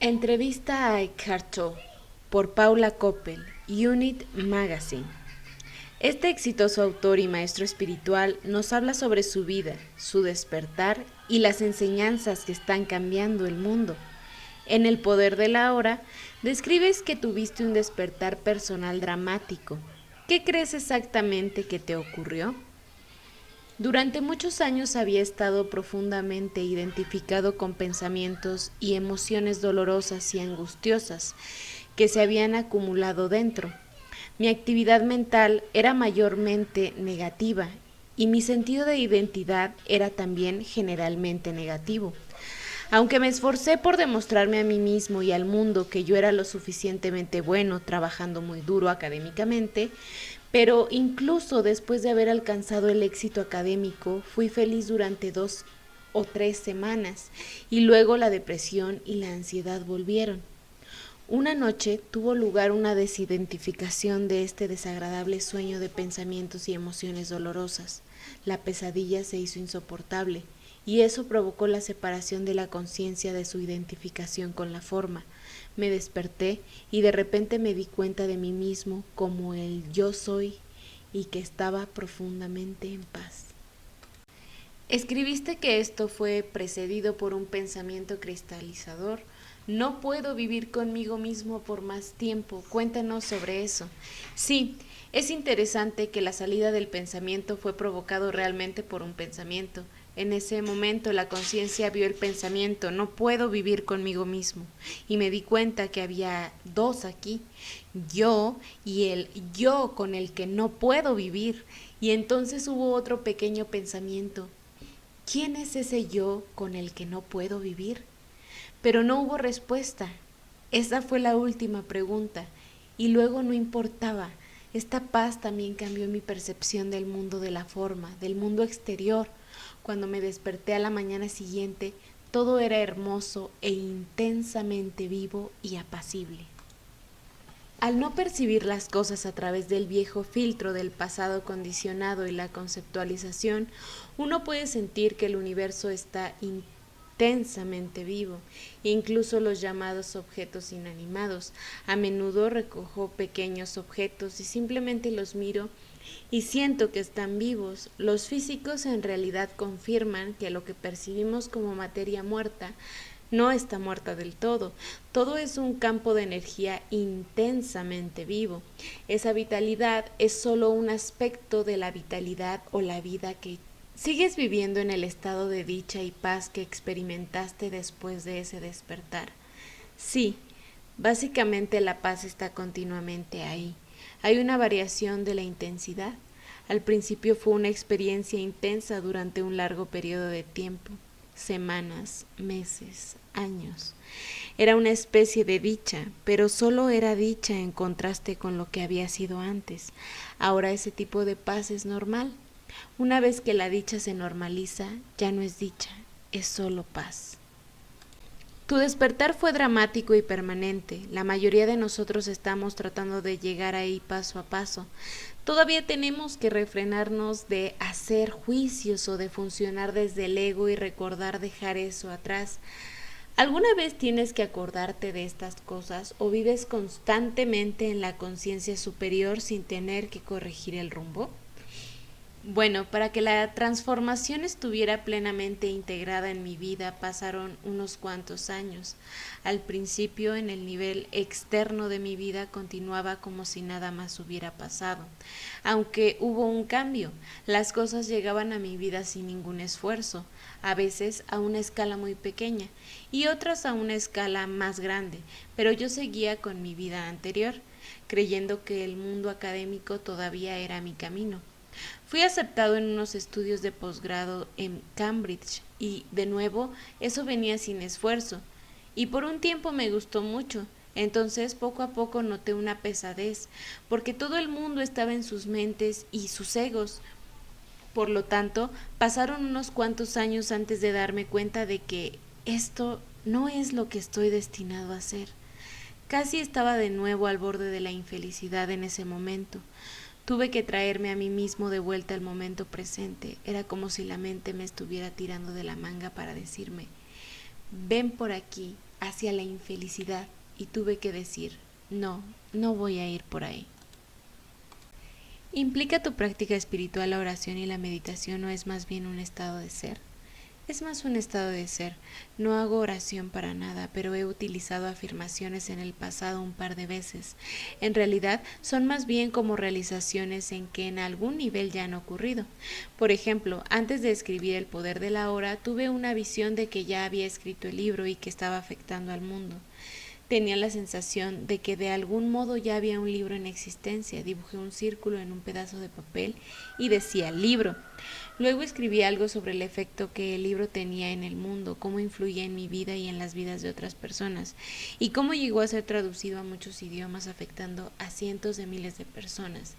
Entrevista a Eckhart Tolle por Paula Coppel, Unit Magazine. Este exitoso autor y maestro espiritual nos habla sobre su vida, su despertar y las enseñanzas que están cambiando el mundo. En El poder de la hora, describes que tuviste un despertar personal dramático. ¿Qué crees exactamente que te ocurrió? Durante muchos años había estado profundamente identificado con pensamientos y emociones dolorosas y angustiosas que se habían acumulado dentro. Mi actividad mental era mayormente negativa y mi sentido de identidad era también generalmente negativo. Aunque me esforcé por demostrarme a mí mismo y al mundo que yo era lo suficientemente bueno trabajando muy duro académicamente, pero incluso después de haber alcanzado el éxito académico, fui feliz durante 2 o 3 semanas y luego la depresión y la ansiedad volvieron. Una noche tuvo lugar una desidentificación de este desagradable sueño de pensamientos y emociones dolorosas. La pesadilla se hizo insoportable y eso provocó la separación de la conciencia de su identificación con la forma. Me desperté y de repente me di cuenta de mí mismo como el yo soy y que estaba profundamente en paz. Escribiste que esto fue precedido por un pensamiento cristalizador. No puedo vivir conmigo mismo por más tiempo. Cuéntanos sobre eso. Sí, es interesante que la salida del pensamiento fue provocado realmente por un pensamiento. En ese momento la conciencia vio el pensamiento, no puedo vivir conmigo mismo. Y me di cuenta que había dos aquí, yo y el yo con el que no puedo vivir. Y entonces hubo otro pequeño pensamiento. ¿Quién es ese yo con el que no puedo vivir? Pero no hubo respuesta. Esa fue la última pregunta. Y luego no importaba. Esta paz también cambió mi percepción del mundo de la forma, del mundo exterior. Cuando me desperté a la mañana siguiente, todo era hermoso e intensamente vivo y apacible. Al no percibir las cosas a través del viejo filtro del pasado condicionado y la conceptualización, uno puede sentir que el universo está intensamente vivo, incluso los llamados objetos inanimados. A menudo recojo pequeños objetos y simplemente los miro y siento que están vivos. Los físicos en realidad confirman que lo que percibimos como materia muerta no está muerta del todo. Todo es un campo de energía intensamente vivo. Esa vitalidad es solo un aspecto de la vitalidad o la vida que sigues viviendo en el estado de dicha y paz que experimentaste después de ese despertar. Sí, básicamente la paz está continuamente ahí. Hay una variación de la intensidad. Al principio fue una experiencia intensa durante un largo periodo de tiempo, semanas, meses, años. Era una especie de dicha, pero solo era dicha en contraste con lo que había sido antes. Ahora ese tipo de paz es normal. Una vez que la dicha se normaliza, ya no es dicha, es solo paz. Tu despertar fue dramático y permanente. La mayoría de nosotros estamos tratando de llegar ahí paso a paso. Todavía tenemos que refrenarnos de hacer juicios o de funcionar desde el ego y recordar dejar eso atrás. ¿Alguna vez tienes que acordarte de estas cosas o vives constantemente en la conciencia superior sin tener que corregir el rumbo? Bueno, para que la transformación estuviera plenamente integrada en mi vida pasaron unos cuantos años. Al principio, en el nivel externo de mi vida continuaba como si nada más hubiera pasado. Aunque hubo un cambio, las cosas llegaban a mi vida sin ningún esfuerzo, a veces a una escala muy pequeña y otras a una escala más grande, pero yo seguía con mi vida anterior, creyendo que el mundo académico todavía era mi camino. Fui aceptado en unos estudios de posgrado en Cambridge y, de nuevo, eso venía sin esfuerzo. Y por un tiempo me gustó mucho. Entonces, poco a poco noté una pesadez, porque todo el mundo estaba en sus mentes y sus egos. Por lo tanto, pasaron unos cuantos años antes de darme cuenta de que esto no es lo que estoy destinado a hacer. Casi estaba de nuevo al borde de la infelicidad en ese momento. Tuve que traerme a mí mismo de vuelta al momento presente. Era como si la mente me estuviera tirando de la manga para decirme, ven por aquí, hacia la infelicidad y tuve que decir, no, no voy a ir por ahí. ¿Implica tu práctica espiritual la oración y la meditación o es más bien un estado de ser? Es más un estado de ser. No hago oración para nada, pero he utilizado afirmaciones en el pasado un par de veces. En realidad, son más bien como realizaciones en que en algún nivel ya han ocurrido. Por ejemplo, antes de escribir El poder de la hora, tuve una visión de que ya había escrito el libro y que estaba afectando al mundo. Tenía la sensación de que de algún modo ya había un libro en existencia. Dibujé un círculo en un pedazo de papel y decía libro. Luego escribí algo sobre el efecto que el libro tenía en el mundo, cómo influía en mi vida y en las vidas de otras personas, y cómo llegó a ser traducido a muchos idiomas afectando a cientos de miles de personas.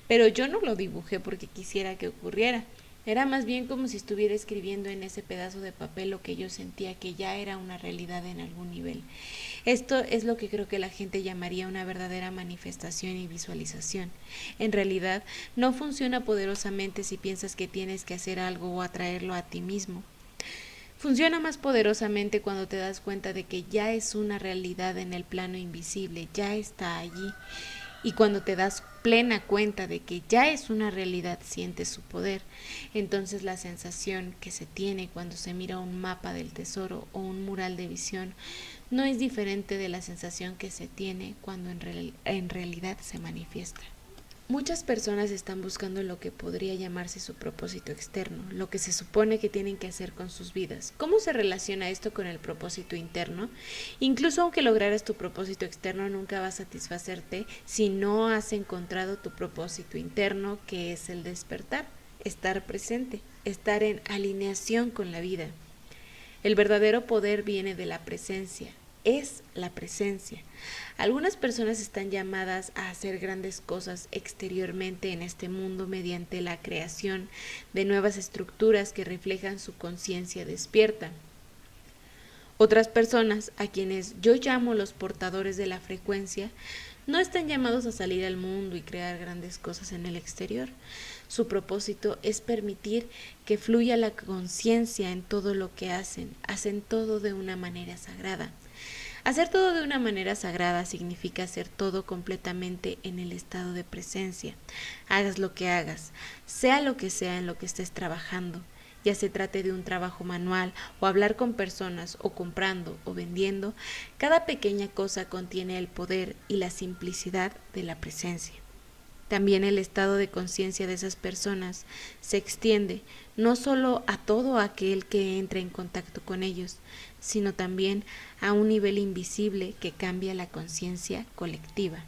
Pero yo no lo dibujé porque quisiera que ocurriera. Era más bien como si estuviera escribiendo en ese pedazo de papel lo que yo sentía que ya era una realidad en algún nivel. Esto es lo que creo que la gente llamaría una verdadera manifestación y visualización. En realidad, no funciona poderosamente si piensas que tienes que hacer algo o atraerlo a ti mismo. Funciona más poderosamente cuando te das cuenta de que ya es una realidad en el plano invisible, ya está allí. Y cuando te das plena cuenta de que ya es una realidad, sientes su poder. Entonces la sensación que se tiene cuando se mira un mapa del tesoro o un mural de visión no es diferente de la sensación que se tiene cuando en realidad se manifiesta. Muchas personas están buscando lo que podría llamarse su propósito externo, lo que se supone que tienen que hacer con sus vidas. ¿Cómo se relaciona esto con el propósito interno? Incluso aunque lograras tu propósito externo, nunca va a satisfacerte si no has encontrado tu propósito interno, que es el despertar, estar presente, estar en alineación con la vida. El verdadero poder viene de la presencia. Es la presencia. Algunas personas están llamadas a hacer grandes cosas exteriormente en este mundo mediante la creación de nuevas estructuras que reflejan su conciencia despierta. Otras personas, a quienes yo llamo los portadores de la frecuencia, no están llamados a salir al mundo y crear grandes cosas en el exterior. Su propósito es permitir que fluya la conciencia en todo lo que hacen. Hacen todo de una manera sagrada. Hacer todo de una manera sagrada significa hacer todo completamente en el estado de presencia. Hagas lo que hagas, sea lo que sea en lo que estés trabajando, ya se trate de un trabajo manual o hablar con personas o comprando o vendiendo, cada pequeña cosa contiene el poder y la simplicidad de la presencia. También el estado de conciencia de esas personas se extiende no solo a todo aquel que entra en contacto con ellos, sino también a un nivel invisible que cambia la conciencia colectiva.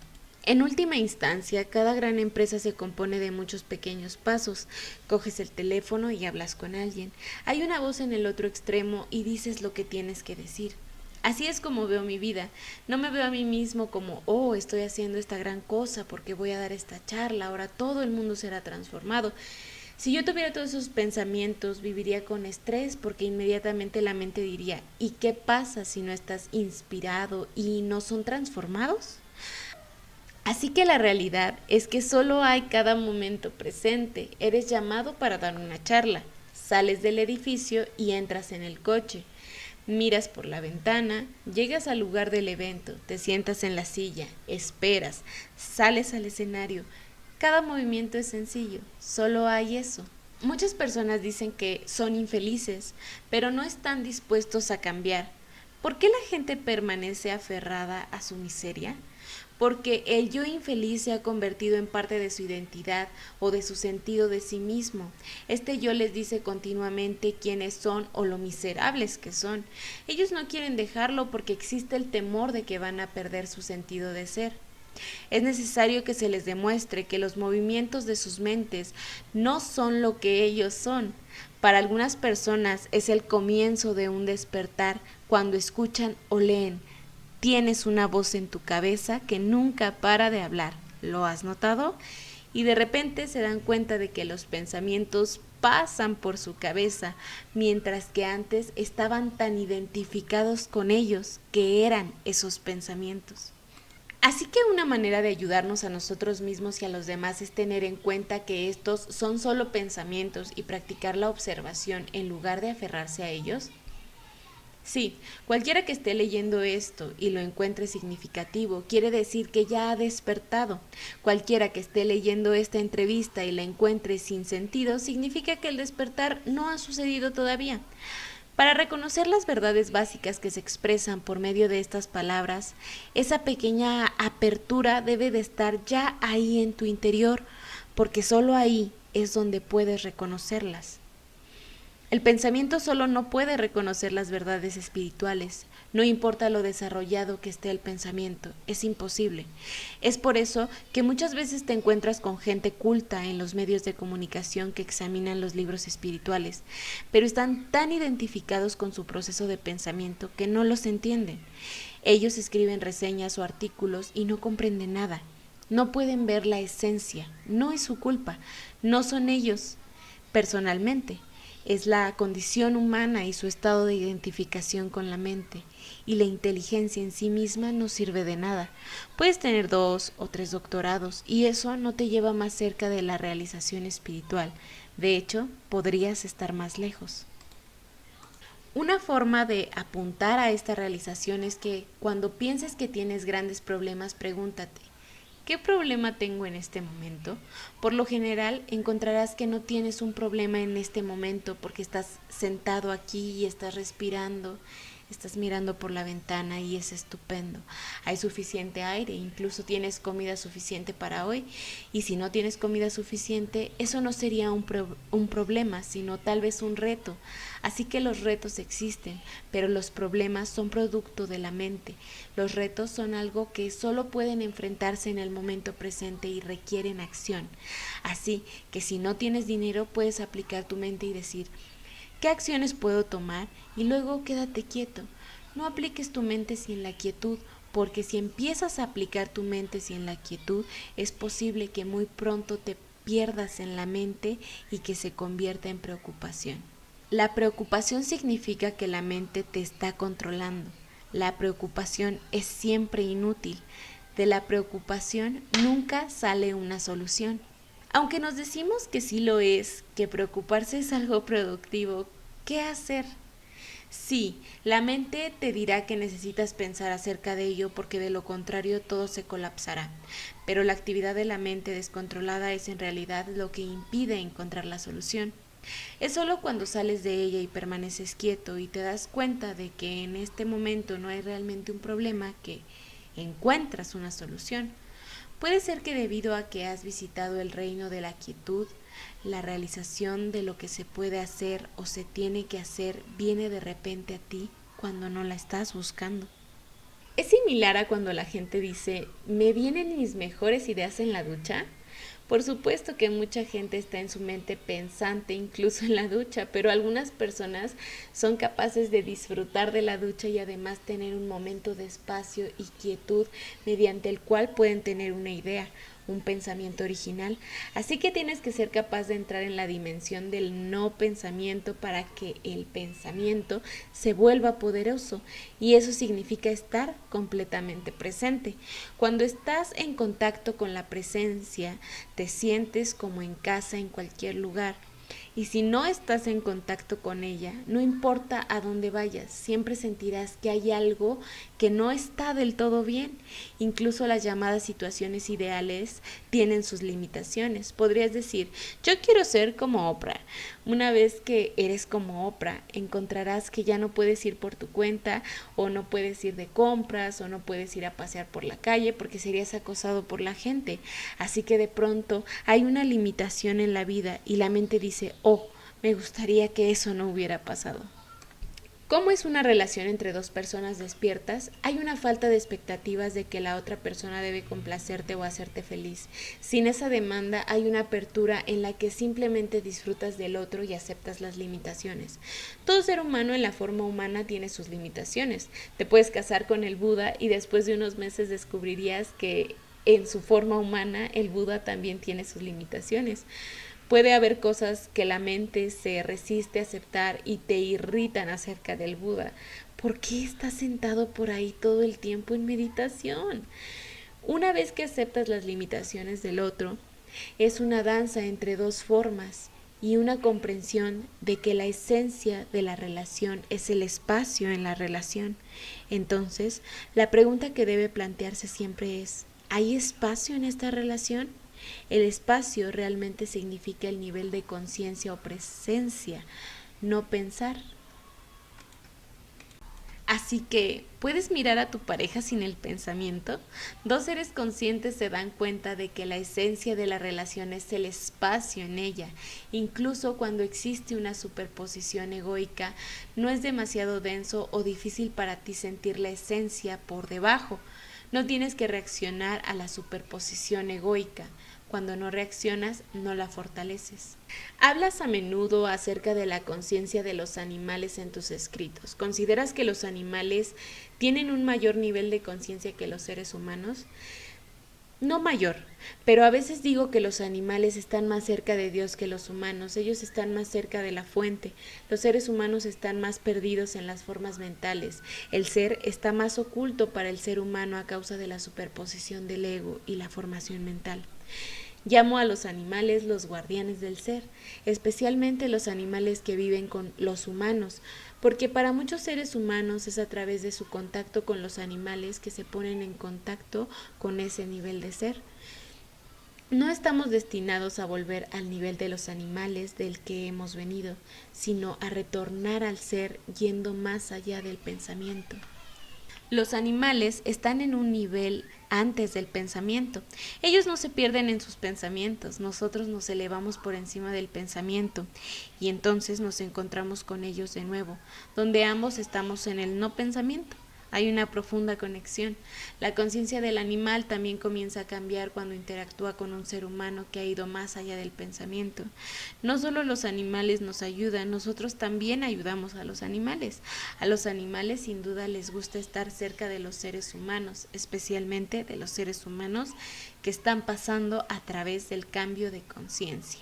En última instancia, cada gran empresa se compone de muchos pequeños pasos. Coges el teléfono y hablas con alguien. Hay una voz en el otro extremo y dices lo que tienes que decir. Así es como veo mi vida. No me veo a mí mismo como, estoy haciendo esta gran cosa porque voy a dar esta charla, ahora todo el mundo será transformado. Si yo tuviera todos esos pensamientos, viviría con estrés porque inmediatamente la mente diría, ¿y qué pasa si no estás inspirado y no son transformados? Así que la realidad es que solo hay cada momento presente. Eres llamado para dar una charla. Sales del edificio y entras en el coche. Miras por la ventana, llegas al lugar del evento, te sientas en la silla, esperas, sales al escenario. Cada movimiento es sencillo, solo hay eso. Muchas personas dicen que son infelices, pero no están dispuestos a cambiar. ¿Por qué la gente permanece aferrada a su miseria? Porque el yo infeliz se ha convertido en parte de su identidad o de su sentido de sí mismo. Este yo les dice continuamente quiénes son o lo miserables que son. Ellos no quieren dejarlo porque existe el temor de que van a perder su sentido de ser. Es necesario que se les demuestre que los movimientos de sus mentes no son lo que ellos son. Para algunas personas es el comienzo de un despertar cuando escuchan o leen. Tienes una voz en tu cabeza que nunca para de hablar. ¿Lo has notado? Y de repente se dan cuenta de que los pensamientos pasan por su cabeza, mientras que antes estaban tan identificados con ellos que eran esos pensamientos. Así que una manera de ayudarnos a nosotros mismos y a los demás es tener en cuenta que estos son solo pensamientos y practicar la observación en lugar de aferrarse a ellos. Sí, cualquiera que esté leyendo esto y lo encuentre significativo, quiere decir que ya ha despertado. Cualquiera que esté leyendo esta entrevista y la encuentre sin sentido, significa que el despertar no ha sucedido todavía. Para reconocer las verdades básicas que se expresan por medio de estas palabras, esa pequeña apertura debe de estar ya ahí en tu interior, porque solo ahí es donde puedes reconocerlas. El pensamiento solo no puede reconocer las verdades espirituales, no importa lo desarrollado que esté el pensamiento, es imposible. Es por eso que muchas veces te encuentras con gente culta en los medios de comunicación que examinan los libros espirituales, pero están tan identificados con su proceso de pensamiento que no los entienden. Ellos escriben reseñas o artículos y no comprenden nada. No pueden ver la esencia, no es su culpa, no son ellos personalmente. Es la condición humana y su estado de identificación con la mente, y la inteligencia en sí misma no sirve de nada. Puedes tener 2 o 3 doctorados y eso no te lleva más cerca de la realización espiritual. De hecho, podrías estar más lejos. Una forma de apuntar a esta realización es que cuando pienses que tienes grandes problemas, pregúntate, ¿qué problema tengo en este momento? Por lo general encontrarás que no tienes un problema en este momento porque estás sentado aquí y estás respirando, estás mirando por la ventana y es estupendo. Hay suficiente aire, incluso tienes comida suficiente para hoy. Y si no tienes comida suficiente, eso no sería un problema, sino tal vez un reto. Así que los retos existen, pero los problemas son producto de la mente. Los retos son algo que solo pueden enfrentarse en el momento presente y requieren acción. Así que si no tienes dinero, puedes aplicar tu mente y decir, ¿qué acciones puedo tomar? Y luego quédate quieto. No apliques tu mente sin la quietud, porque si empiezas a aplicar tu mente sin la quietud, es posible que muy pronto te pierdas en la mente y que se convierta en preocupación. La preocupación significa que la mente te está controlando. La preocupación es siempre inútil. De la preocupación nunca sale una solución. Aunque nos decimos que sí lo es, que preocuparse es algo productivo, ¿qué hacer? Sí, la mente te dirá que necesitas pensar acerca de ello porque de lo contrario todo se colapsará. Pero la actividad de la mente descontrolada es en realidad lo que impide encontrar la solución. Es solo cuando sales de ella y permaneces quieto y te das cuenta de que en este momento no hay realmente un problema que encuentras una solución. Puede ser que debido a que has visitado el reino de la quietud, la realización de lo que se puede hacer o se tiene que hacer viene de repente a ti cuando no la estás buscando. Es similar a cuando la gente dice, ¿me vienen mis mejores ideas en la ducha? Por supuesto que mucha gente está en su mente pensante incluso en la ducha, pero algunas personas son capaces de disfrutar de la ducha y además tener un momento de espacio y quietud mediante el cual pueden tener una idea, un pensamiento original. Así que tienes que ser capaz de entrar en la dimensión del no pensamiento para que el pensamiento se vuelva poderoso, y eso significa estar completamente presente. Cuando estás en contacto con la presencia, te sientes como en casa en cualquier lugar. Y si no estás en contacto con ella, no importa a dónde vayas, siempre sentirás que hay algo que no está del todo bien. Incluso las llamadas situaciones ideales tienen sus limitaciones. Podrías decir, yo quiero ser como Oprah. Una vez que eres como Oprah, encontrarás que ya no puedes ir por tu cuenta, o no puedes ir de compras, o no puedes ir a pasear por la calle porque serías acosado por la gente. Así que de pronto hay una limitación en la vida y la mente dice, oh, me gustaría que eso no hubiera pasado. ¿Cómo es una relación entre dos personas despiertas? Hay una falta de expectativas de que la otra persona debe complacerte o hacerte feliz. Sin esa demanda hay una apertura en la que simplemente disfrutas del otro y aceptas las limitaciones. Todo ser humano en la forma humana tiene sus limitaciones. Te puedes casar con el Buda y después de unos meses descubrirías que en su forma humana el Buda también tiene sus limitaciones. Puede haber cosas que la mente se resiste a aceptar y te irritan acerca del Buda. ¿Por qué estás sentado por ahí todo el tiempo en meditación? Una vez que aceptas las limitaciones del otro, es una danza entre dos formas y una comprensión de que la esencia de la relación es el espacio en la relación. Entonces, la pregunta que debe plantearse siempre es, ¿hay espacio en esta relación? El espacio realmente significa el nivel de conciencia o presencia, no pensar. Así que, ¿puedes mirar a tu pareja sin el pensamiento? Dos seres conscientes se dan cuenta de que la esencia de la relación es el espacio en ella. Incluso cuando existe una superposición egoica, no es demasiado denso o difícil para ti sentir la esencia por debajo. No tienes que reaccionar a la superposición egoica. Cuando no reaccionas, no la fortaleces. Hablas a menudo acerca de la conciencia de los animales en tus escritos. ¿Consideras que los animales tienen un mayor nivel de conciencia que los seres humanos? No mayor, pero a veces digo que los animales están más cerca de Dios que los humanos, ellos están más cerca de la fuente, los seres humanos están más perdidos en las formas mentales, el ser está más oculto para el ser humano a causa de la superposición del ego y la formación mental. Llamo a los animales los guardianes del ser, especialmente los animales que viven con los humanos, porque para muchos seres humanos es a través de su contacto con los animales que se ponen en contacto con ese nivel de ser. No estamos destinados a volver al nivel de los animales del que hemos venido, sino a retornar al ser yendo más allá del pensamiento. Los animales están en un nivel antes del pensamiento. Ellos no se pierden en sus pensamientos, nosotros nos elevamos por encima del pensamiento y entonces nos encontramos con ellos de nuevo, donde ambos estamos en el no pensamiento. Hay una profunda conexión. La conciencia del animal también comienza a cambiar cuando interactúa con un ser humano que ha ido más allá del pensamiento. No solo los animales nos ayudan, nosotros también ayudamos a los animales. A los animales sin duda les gusta estar cerca de los seres humanos, especialmente de los seres humanos que están pasando a través del cambio de conciencia.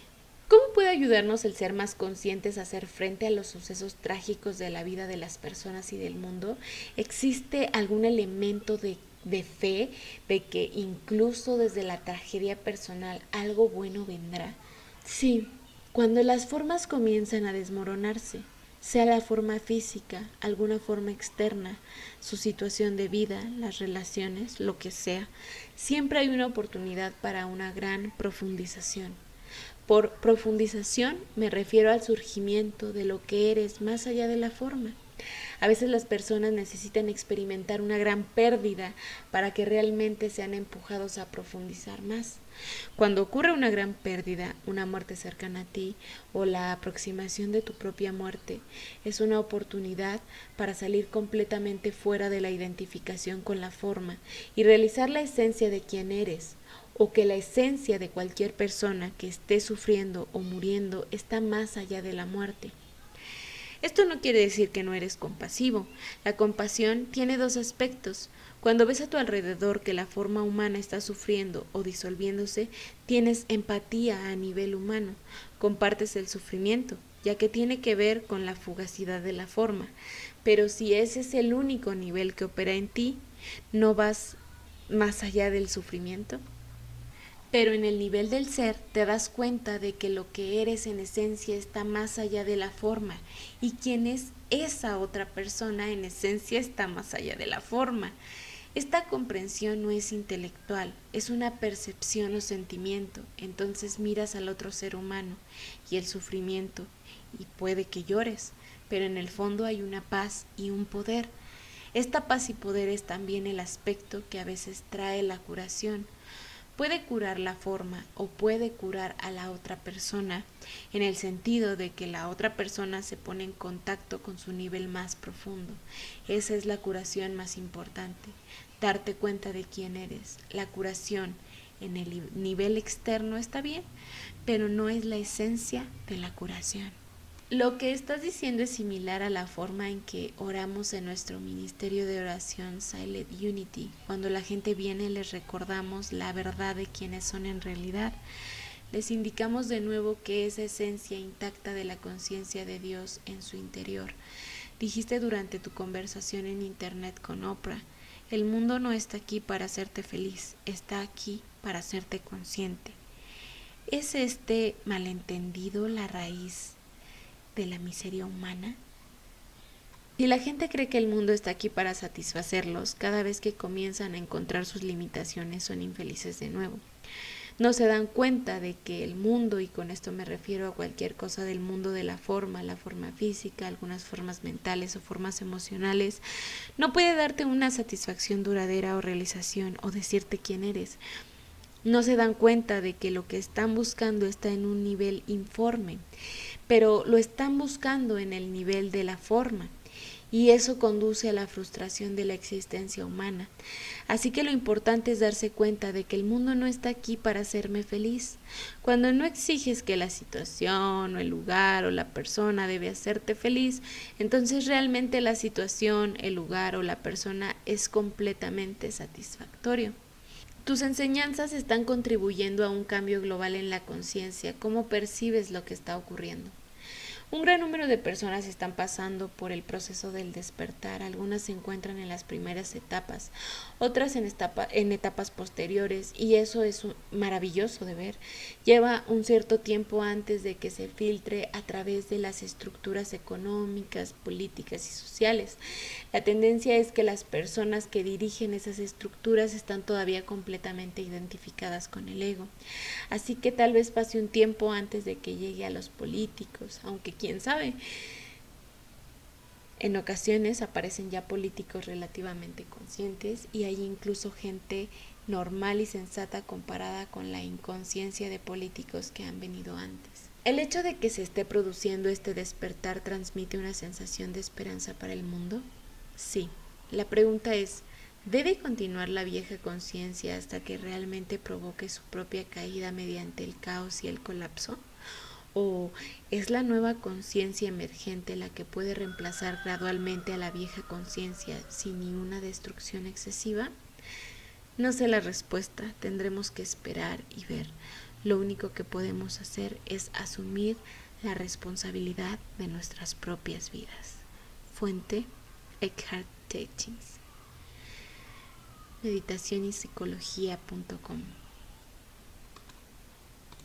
¿Cómo puede ayudarnos el ser más conscientes a hacer frente a los sucesos trágicos de la vida de las personas y del mundo? ¿Existe algún elemento de fe de que incluso desde la tragedia personal algo bueno vendrá? Sí, cuando las formas comienzan a desmoronarse, sea la forma física, alguna forma externa, su situación de vida, las relaciones, lo que sea, siempre hay una oportunidad para una gran profundización. Por profundización me refiero al surgimiento de lo que eres más allá de la forma. A veces las personas necesitan experimentar una gran pérdida para que realmente sean empujados a profundizar más. Cuando ocurre una gran pérdida, una muerte cercana a ti o la aproximación de tu propia muerte, es una oportunidad para salir completamente fuera de la identificación con la forma y realizar la esencia de quién eres, o que la esencia de cualquier persona que esté sufriendo o muriendo está más allá de la muerte. Esto no quiere decir que no eres compasivo. La compasión tiene dos aspectos. Cuando ves a tu alrededor que la forma humana está sufriendo o disolviéndose, tienes empatía a nivel humano, compartes el sufrimiento, ya que tiene que ver con la fugacidad de la forma. Pero si ese es el único nivel que opera en ti, ¿no vas más allá del sufrimiento? Pero en el nivel del ser te das cuenta de que lo que eres en esencia está más allá de la forma y quien es esa otra persona en esencia está más allá de la forma. Esta comprensión no es intelectual, es una percepción o sentimiento. Entonces miras al otro ser humano y el sufrimiento y puede que llores, pero en el fondo hay una paz y un poder. Esta paz y poder es también el aspecto que a veces trae la curación. Puede curar la forma o puede curar a la otra persona, en el sentido de que la otra persona se pone en contacto con su nivel más profundo. Esa es la curación más importante, darte cuenta de quién eres. La curación en el nivel externo está bien, pero no es la esencia de la curación. Lo que estás diciendo es similar a la forma en que oramos en nuestro ministerio de oración Silent Unity. Cuando la gente viene les recordamos la verdad de quiénes son en realidad. Les indicamos de nuevo que esa esencia intacta de la conciencia de Dios en su interior. Dijiste durante tu conversación en internet con Oprah, el mundo no está aquí para hacerte feliz, está aquí para hacerte consciente. ¿Es este malentendido la raíz de la miseria humana? Si la gente cree que el mundo está aquí para satisfacerlos, cada vez que comienzan a encontrar sus limitaciones son infelices de nuevo. No se dan cuenta de que el mundo, y con esto me refiero a cualquier cosa del mundo de la forma física, algunas formas mentales o formas emocionales, no puede darte una satisfacción duradera o realización o decirte quién eres. No se dan cuenta de que lo que están buscando está en un nivel informe, pero lo están buscando en el nivel de la forma. Y eso conduce a la frustración de la existencia humana. Así que lo importante es darse cuenta de que el mundo no está aquí para hacerme feliz. Cuando no exiges que la situación o el lugar o la persona debe hacerte feliz, entonces realmente la situación, el lugar o la persona es completamente satisfactorio. Tus enseñanzas están contribuyendo a un cambio global en la conciencia, cómo percibes lo que está ocurriendo. Un gran número de personas están pasando por el proceso del despertar. Algunas se encuentran en las primeras etapas, otras en etapas posteriores, y eso es maravilloso de ver. Lleva un cierto tiempo antes de que se filtre a través de las estructuras económicas, políticas y sociales. La tendencia es que las personas que dirigen esas estructuras están todavía completamente identificadas con el ego. Así que tal vez pase un tiempo antes de que llegue a los políticos, aunque quién sabe. En ocasiones aparecen ya políticos relativamente conscientes y hay incluso gente normal y sensata comparada con la inconsciencia de políticos que han venido antes. ¿El hecho de que se esté produciendo este despertar transmite una sensación de esperanza para el mundo? Sí. La pregunta es, ¿debe continuar la vieja conciencia hasta que realmente provoque su propia caída mediante el caos y el colapso? ¿O es la nueva conciencia emergente la que puede reemplazar gradualmente a la vieja conciencia sin ninguna destrucción excesiva? No sé la respuesta, tendremos que esperar y ver. Lo único que podemos hacer es asumir la responsabilidad de nuestras propias vidas. Fuente: Eckhart Teachings. meditacionypsicología.com